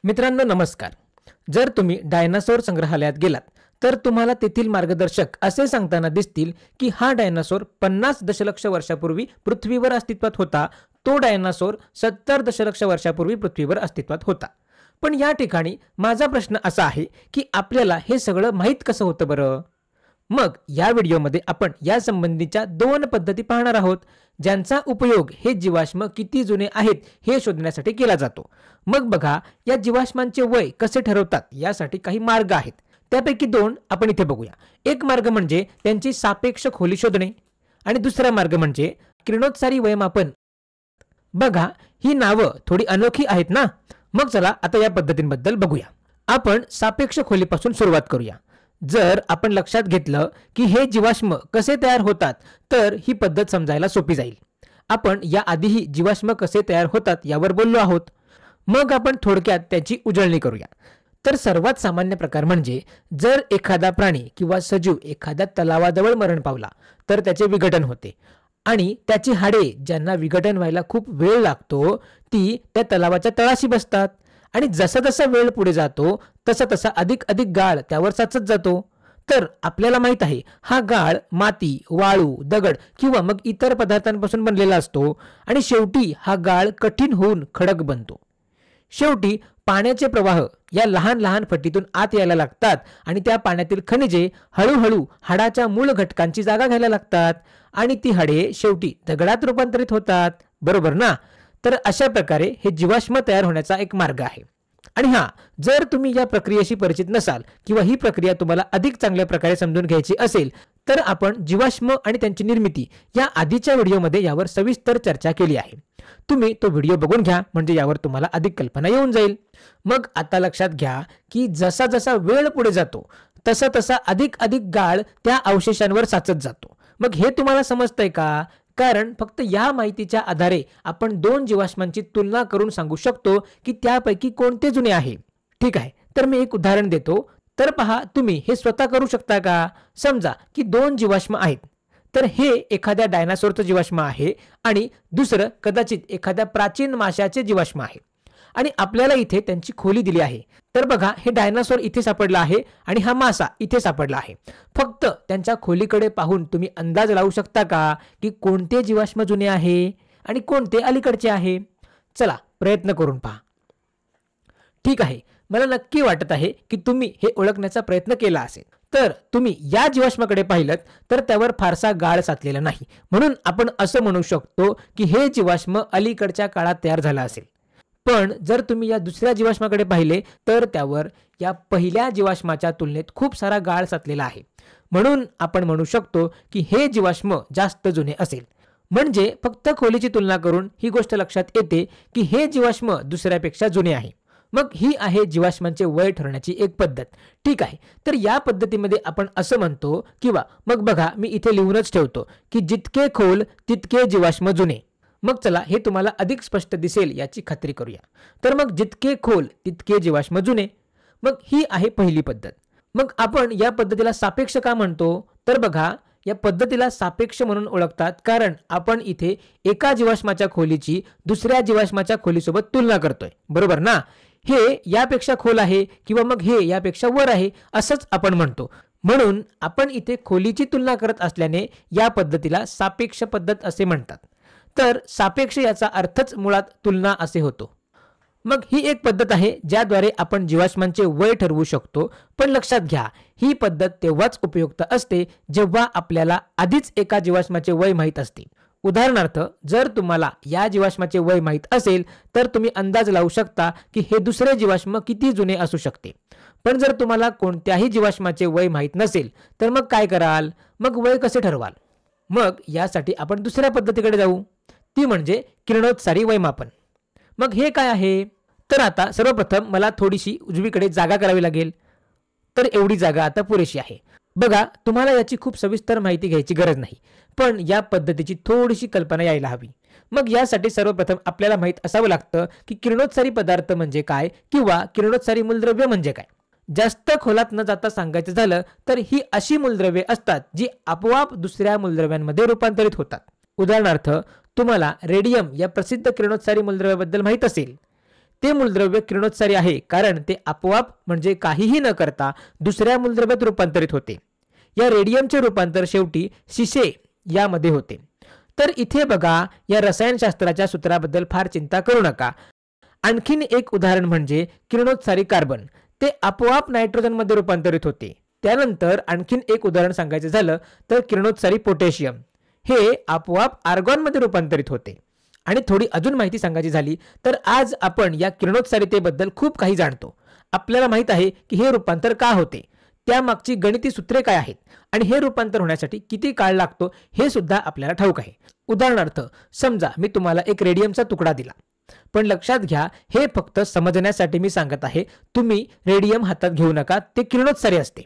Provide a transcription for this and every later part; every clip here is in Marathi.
मित्रांनो नमस्कार. जर तुम्ही डायनासोर संग्रहालयात गेलात तर तुम्हाला तेथील मार्गदर्शक असे सांगताना दिसतील की हा डायनासोर 50 दशलक्ष वर्षापूर्वी पृथ्वीवर अस्तित्वात होता. तो डायनासोर 70 दशलक्ष वर्षापूर्वी पृथ्वीवर अस्तित्वात होता. पण या ठिकाणी माझा प्रश्न असा आहे की आपल्याला हे सगळं माहीत कसं होतं बरं? मग या व्हिडिओमध्ये आपण या संबंधीच्या 2 पद्धती पाहणार आहोत ज्यांचा उपयोग हे जीवाश्म किती जुने आहेत हे शोधण्यासाठी केला जातो. मग बघा, या जीवाश्मांचे वय कसे ठरवतात यासाठी काही मार्ग आहेत. त्यापैकी 2 आपण इथे बघूया. एक मार्ग म्हणजे त्यांची सापेक्ष खोली शोधणे आणि दुसरा मार्ग म्हणजे किरणोत्सारी वयमापन. बघा, ही नावं थोडी अनोखी आहेत ना. मग चला आता या पद्धतींबद्दल बघूया. आपण सापेक्ष खोलीपासून सुरुवात करूया. जर आपण लक्षात घेतलं की हे जीवाश्म कसे तयार होतात तर ही पद्धत समजायला सोपी जाईल. आपण या आधीही जीवाश्म कसे तयार होतात यावर बोललो आहोत. मग आपण थोडक्यात त्याची उजळणी करूया. तर सर्वात सामान्य प्रकार म्हणजे जर एखादा प्राणी किंवा सजीव एखाद्या तलावाजवळ मरण पावला तर त्याचे विघटन होते आणि त्याची हाडे ज्यांना विघटन व्हायला खूप वेळ लागतो ती त्या तलावाच्या तळाशी बसतात आणि जसा जसा वेळ पुढे जातो तसा तसा अधिक अधिक गाळ त्यावर साचत जातो. तर आपल्याला माहित आहे हा गाळ माती, वाळू, दगड किंवा मग इतर पदार्थांपासून बनलेला असतो आणि शेवटी हा गाळ कठीण होऊन खडक बनतो. शेवटी पाण्याचे प्रवाह या लहान लहान फटीतून आत यायला लागतात आणि त्या पाण्यातील खनिजे हळूहळू हाडाच्या मूळ घटकांची जागा घ्यायला लागतात आणि ती हाडे शेवटी दगडात रूपांतरित होतात. बरोबर ना? तर अशा प्रकारे हे जीवाश्म तयार होण्याचा एक मार्ग आहे. आणि जर तुम्ही या प्रक्रियेशी परिचित नसाल किंवा ही प्रक्रिया तुम्हाला अधिक चांगल्या प्रकारे समजून घ्यायची असेल तर आपण जीवाश्म आणि त्यांची निर्मिती या आधीच्या व्हिडिओमध्ये यावर सविस्तर चर्चा केली आहे. तुम्ही तो व्हिडिओ बघून घ्या म्हणजे यावर तुम्हाला अधिक कल्पना येऊन जाईल. मग आता लक्षात घ्या की जसा जसा वेळ पुढे जातो तसा तसा अधिक अधिक गाळ त्या अवशेषांवर साचत जातो. मग हे तुम्हाला समजतंय का? कारण फक्त या माहितीच्या आधारे आपण 2 जीवाश्मांची तुलना करून सांगू शकतो की त्यापैकी कोणते जुने आहे. ठीक आहे, तर मी एक उदाहरण देतो. तर पहा, तुम्ही हे स्वतः करू शकता का? समजा की 2 जीवाश्म आहेत. तर हे एखाद्या डायनासोरचं जीवाश्म आहे आणि दुसरं कदाचित एखाद्या प्राचीन माशाचे जीवाश्म आहे आणि आपल्याला इथे त्यांची खोली दिली आहे. तर बघा, हे डायनासोर इथे सापडला आहे आणि हा मासा इथे सापडला आहे. फक्त त्यांच्या खोलीकडे पाहून तुम्ही अंदाज लावू शकता का की कोणते जीवाश्म जुने आहे आणि कोणते अलीकडचे आहे? चला प्रयत्न करून पहा. ठीक आहे, मला नक्की वाटत आहे की तुम्ही हे ओळखण्याचा प्रयत्न केला असेल. तर तुम्ही या जीवाश्माकडे पाहिलं तर त्यावर फारसा गाळ साचलेला नाही, म्हणून आपण असं म्हणू शकतो की हे जीवाश्म अलीकडच्या काळात तयार झालं असेल. पण जर तुम्ही या दुसऱ्या जीवाश्माकडे पाहिले तर त्यावर या पहिल्या जीवाश्माच्या तुलनेत खूप सारा गाळ साचलेला आहे, म्हणून आपण म्हणू शकतो की हे जीवाश्म जास्त जुने असेल. म्हणजे फक्त खोलीची तुलना करून ही गोष्ट लक्षात येते की हे जीवाश्म दुसऱ्यापेक्षा जुने आहे. मग ही आहे जीवाश्मांचे वय ठरवण्याची एक पद्धत. ठीक आहे, तर या पद्धतीमध्ये आपण असं म्हणतो किंवा मग बघा, मी इथे लिहूनच ठेवतो की जितके खोल तितके जीवाश्म जुने. मग चला हे तुम्हाला अधिक स्पष्ट दिसेल याची खात्री करूया. तर मग जितके खोल तितके जीवाश्म जुने. मग ही आहे पहिली पद्धत. मग आपण या पद्धतीला सापेक्ष का म्हणतो? तर बघा, या पद्धतीला सापेक्ष म्हणून ओळखतात कारण आपण इथे एका जीवाश्माच्या खोलीची दुसऱ्या जीवाश्माच्या खोलीसोबत तुलना करतोय. बरोबर ना? हे यापेक्षा खोल आहे किंवा मग हे यापेक्षा वर आहे असंच आपण म्हणतो. म्हणून आपण इथे खोलीची तुलना करत असल्याने या पद्धतीला सापेक्ष पद्धत असे म्हणतात. तर सापेक्ष याचा अर्थच मुळात तुलना असे होतो. मग ही एक पद्धत आहे ज्याद्वारे आपण जीवाश्मांचे वय ठरवू शकतो. पण लक्षात घ्या, ही पद्धत तेव्हाच उपयुक्त असते जेव्हा आपल्याला आधीच एका जीवाश्माचे वय माहीत असते. उदाहरणार्थ, जर तुम्हाला या जीवाश्माचे वय माहीत असेल तर तुम्ही अंदाज लावू शकता की हे दुसरे जीवाश्म किती जुने असू शकते. पण जर तुम्हाला कोणत्याही जीवाश्माचे वय माहीत नसेल तर मग काय कराल? मग वय कसे ठरवाल? मग यासाठी आपण दुसऱ्या पद्धतीकडे जाऊ, ती म्हणजे किरणोत्सारी वयमापन. मग हे काय आहे? तर आता सर्वप्रथम मला थोडीशी उजवीकडे जागा करावी लागेल. तर एवढी जागा आता पुरेशी आहे. बघा, तुम्हाला याची खूप सविस्तर माहिती घ्यायची गरज नाही, पण या पद्धतीची थोडीशी कल्पना यायला हवी. मग यासाठी सर्वप्रथम आपल्याला माहीत असावं लागतं की किरणोत्सारी पदार्थ म्हणजे काय किंवा किरणोत्सारी मूलद्रव्य म्हणजे काय. जास्त खोलात न जाता सांगायचं झालं तर ही अशी मूलद्रव्ये असतात जी आपोआप दुसऱ्या मूलद्रव्यांमध्ये रूपांतरित होतात. उदाहरणार्थ, तुम्हाला रेडियम या प्रसिद्ध किरणोत्सारी मूलद्रव्याबद्दल माहीत असेल. ते मूलद्रव्य किरणोत्सारी आहे, कारण ते आपोआप म्हणजे काहीही न करता दुसऱ्या मूलद्रव्यात रूपांतरित होते. या रेडियमचे रूपांतर शेवटी शिसे यामध्ये होते. तर इथे बघा, या रसायनशास्त्राच्या सूत्राबद्दल फार चिंता करू नका. आणखीन एक उदाहरण म्हणजे किरणोत्सारी कार्बन. ते आपोआप नायट्रोजनमध्ये रूपांतरित होते. त्यानंतर आणखीन एक उदाहरण सांगायचं झालं तर किरणोत्सारी पोटॅशियम. हे आपोआप आर्गॉनमध्ये रूपांतरित होते. आणि थोडी अजून माहिती सांगायची झाली तर आज आपण या किरणोत्सारितेबद्दल खूप काही जाणतो. आपल्याला माहित आहे की हे रूपांतर का होते, त्यामागची गणिती सूत्रे काय आहेत आणि हे रूपांतर होण्यासाठी किती काळ लागतो हे सुद्धा आपल्याला ठाऊक आहे. उदाहरणार्थ, समजा मी तुम्हाला एक रेडियमचा तुकडा दिला, पण लक्षात घ्या हे फक्त समजण्यासाठी मी सांगत आहे. तुम्ही रेडियम हातात घेऊ नका, ते किरणोत्सारी असते.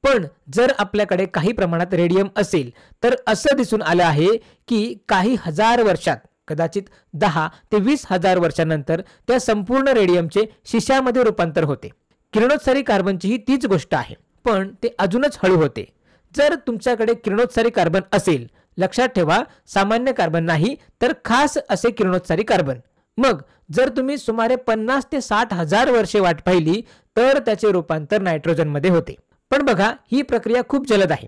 पण जर आपल्याकडे काही प्रमाणात रेडियम असेल तर असं दिसून आलं आहे की काही हजार वर्षात, कदाचित 10 ते 20,000 वर्षांनंतर त्या संपूर्ण रेडियमचे शिशामध्ये रूपांतर होते. किरणोत्सारी कार्बनची ही तीच गोष्ट आहे, पण ते अजूनच हळू होते. जर तुमच्याकडे किरणोत्सारी कार्बन असेल, लक्षात ठेवा, सामान्य कार्बन नाही तर खास असे किरणोत्सारी कार्बन, मग जर तुम्ही सुमारे 50 ते 60,000 वर्षे वाट पाहिली तर त्याचे रूपांतर नायट्रोजनमध्ये होते. पण बघा, ही प्रक्रिया खूप जलद आहे.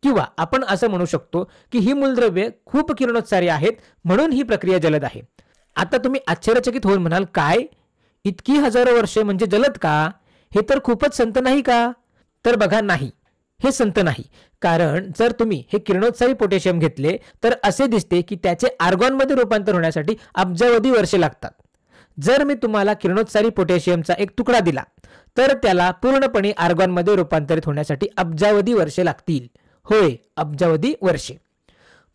किंवा आपण असं म्हणू शकतो की ही मूलद्रव्ये खूप किरणोत्सारी आहेत म्हणून ही प्रक्रिया जलद आहे. आता तुम्ही आश्चर्यचकित होऊन म्हणाल, काय इतकी हजारो वर्षे म्हणजे जलद का? हे तर खूपच संत नाही का? तर बघा, नाही, हे संत नाही. कारण जर तुम्ही हे किरणोत्सारी पोटॅशियम घेतले तर असे दिसते की त्याचे आर्गॉनमध्ये रूपांतर होण्यासाठी अब्जावधी वर्षे लागतात. जर मी तुम्हाला किरणोत्सारी पोटॅशियमचा एक तुकडा दिला तर त्याला पूर्णपणे आर्गॉनमध्ये रूपांतरित होण्यासाठी अब्जावधी वर्षे लागतील. होय, अब्जावधी वर्षे.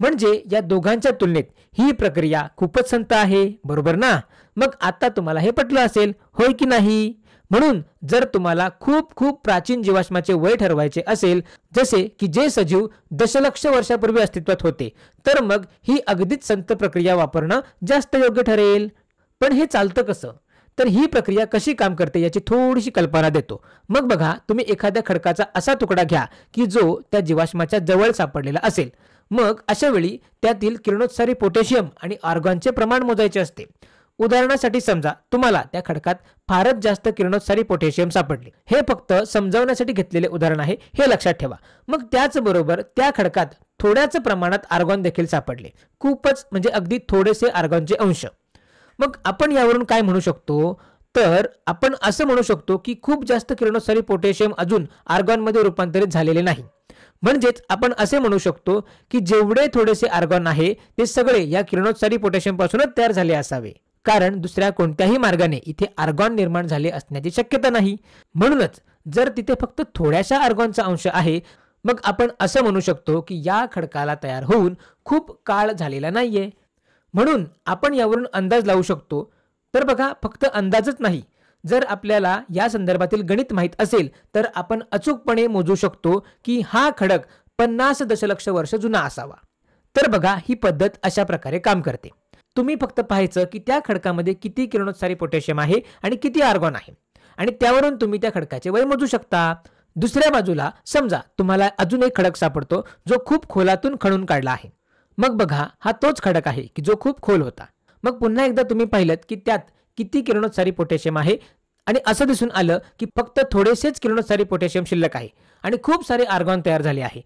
म्हणजे या दोघांच्या तुलनेत ही प्रक्रिया खूपच संत आहे, बरोबर ना? मग आता तुम्हाला हे पटलं असेल, होय की नाही? म्हणून जर तुम्हाला खूप खूप प्राचीन जीवाश्माचे वय ठरवायचे असेल, जसे की जे सजीव दशलक्ष वर्षापूर्वी अस्तित्वात होते, तर मग ही अगदीच संत प्रक्रिया वापरणं जास्त योग्य ठरेल. पण हे चालतं कसं? तर ही प्रक्रिया कशी काम करते याची थोडीशी कल्पना देतो. मग बघा, तुम्ही एखाद्या खडकाचा असा तुकडा घ्या की जो त्या जीवाश्माच्या जवळ सापडलेला असेल. मग अशा वेळी त्यातील किरणोत्सारी पोटॅशियम आणि आर्गॉनचे प्रमाण मोजायचे असते. उदाहरणासाठी समजा तुम्हाला त्या खडकात फारच जास्त किरणोत्सारी पोटॅशियम सापडले. हे फक्त समजावण्यासाठी घेतलेले उदाहरण आहे, हे लक्षात ठेवा. मग त्याचबरोबर त्या खडकात थोड्याच प्रमाणात आर्गॉन देखील सापडले, खूपच म्हणजे अगदी थोडेसे आर्गॉनचे अंश. मग आपण यावरून काय म्हणू शकतो? तर आपण असं म्हणू शकतो की खूप जास्त किरणोत्सारी पोटॅशियम अजून आर्गॉनमध्ये रूपांतरित झालेले नाही. म्हणजेच आपण असे म्हणू शकतो की जेवढे थोडेसे आर्गॉन आहे ते सगळे या किरणोत्सारी पोटॅशियम पासूनच तयार झाले असावे, कारण दुसऱ्या कोणत्याही मार्गाने इथे आर्गॉन निर्माण झाले असण्याची शक्यता नाही. म्हणूनच जर तिथे फक्त थोड्याशा आर्गॉनचा अंश आहे, मग आपण असं म्हणू शकतो की या खडकाला तयार होऊन खूप काळ झालेला नाहीये. म्हणून आपण यावरून अंदाज लावू शकतो. तर बघा, फक्त अंदाजच नाही, जर आपल्याला या संदर्भातील गणित माहीत असेल तर आपण अचूकपणे मोजू शकतो की हा खडक 50 दशलक्ष वर्ष जुना असावा. तर बघा, ही पद्धत अशा प्रकारे काम करते. तुम्ही फक्त पाहायचं की त्या खडकामध्ये किती किरणोत्सारी पोटॅशियम आहे आणि किती आर्गॉन आहे, आणि त्यावरून तुम्ही त्या खडकाचे वय मोजू शकता. दुसऱ्या बाजूला समजा तुम्हाला अजून एक खडक सापडतो जो खूप खोलातून खणून काढला आहे. मग बघा, हा तोच खडक आहे की जो खूप खोल होता. मग पुन्हा एकदा तुम्ही पाहिलं की त्यात किती किरणोत्सारी पोटॅशियम आहे, आणि असं दिसून आलं की फक्त थोडेसेच किरणोत्सारी पोटॅशियम शिल्लक आहे आणि खूप सारे आर्गॉन तयार झाले आहे.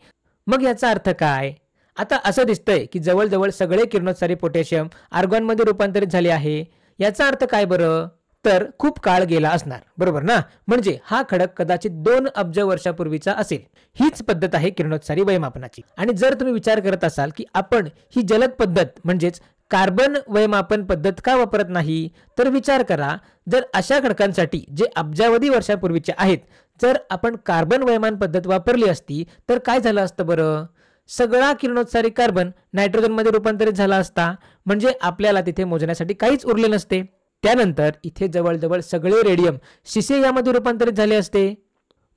मग याचा अर्थ काय? आता असं दिसतंय की जवळजवळ सगळे किरणोत्सारी पोटॅशियम आर्गॉनमध्ये रूपांतरित झाले आहे. याचा अर्थ काय बरं? तर खूप काळ गेला असणार, बरोबर ना? म्हणजे हा खडक कदाचित 2 अब्ज वर्षापूर्वीचा असेल. हीच पद्धत आहे किरणोत्सारी वयमापनाची. आणि जर तुम्ही विचार करत असाल की आपण ही जलद पद्धत म्हणजेच कार्बन वयमापन पद्धत का वापरत नाही, तर विचार करा, जर अशा खडकांसाठी जे अब्जावधी वर्षापूर्वीचे आहेत, जर आपण कार्बन वयमान पद्धत वापरली असती तर काय झालं असतं बरं? सगळा किरणोत्सारी कार्बन नायट्रोजनमध्ये रूपांतरित झाला असता, म्हणजे आपल्याला तिथे मोजण्यासाठी काहीच उरले नसते. त्यानंतर इथे जवळजवळ सगळे रेडियम शिसे यामध्ये रूपांतरित झाले असते,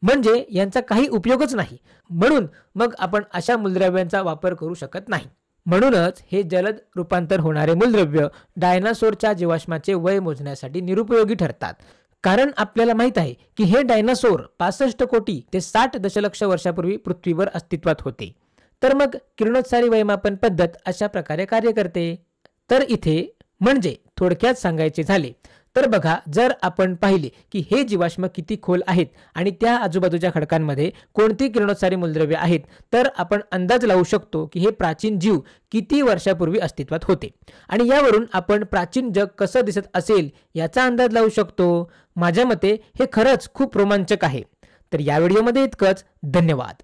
म्हणजे यांचा काही उपयोगच नाही. म्हणून मग आपण अशा मूलद्रव्यांचा वापर करू शकत नाही. म्हणूनच हे जलद रूपांतर होणारे मूलद्रव्य डायनासोरच्या जीवाश्माचे वय मोजण्यासाठी निरुपयोगी ठरतात. कारण आपल्याला माहित आहे की हे डायनासोर 65 कोटी ते 60 दशलक्ष वर्षापूर्वी पृथ्वीवर अस्तित्वात होते. तर मग किरणोत्सारी वयमापन पद्धत अशा प्रकारे कार्य करते. तर इथे म्हणजे थोडक्यात सांगायचे झाले तर बघा, जर आपण पाहिले की हे जीवाश्म किती खोल आहेत आणि त्या आजूबाजूच्या खडकांमध्ये कोणती किरणोत्सारी मूलद्रव्ये आहेत, तर आपण अंदाज लावू शकतो की हे प्राचीन जीव किती वर्षापूर्वी अस्तित्वात होते आणि यावरून आपण प्राचीन जग कसं दिसत असेल याचा अंदाज लावू शकतो. माझ्या मते हे खरंच खूप रोमांचक आहे. तर या व्हिडिओमध्ये इतकंच. धन्यवाद.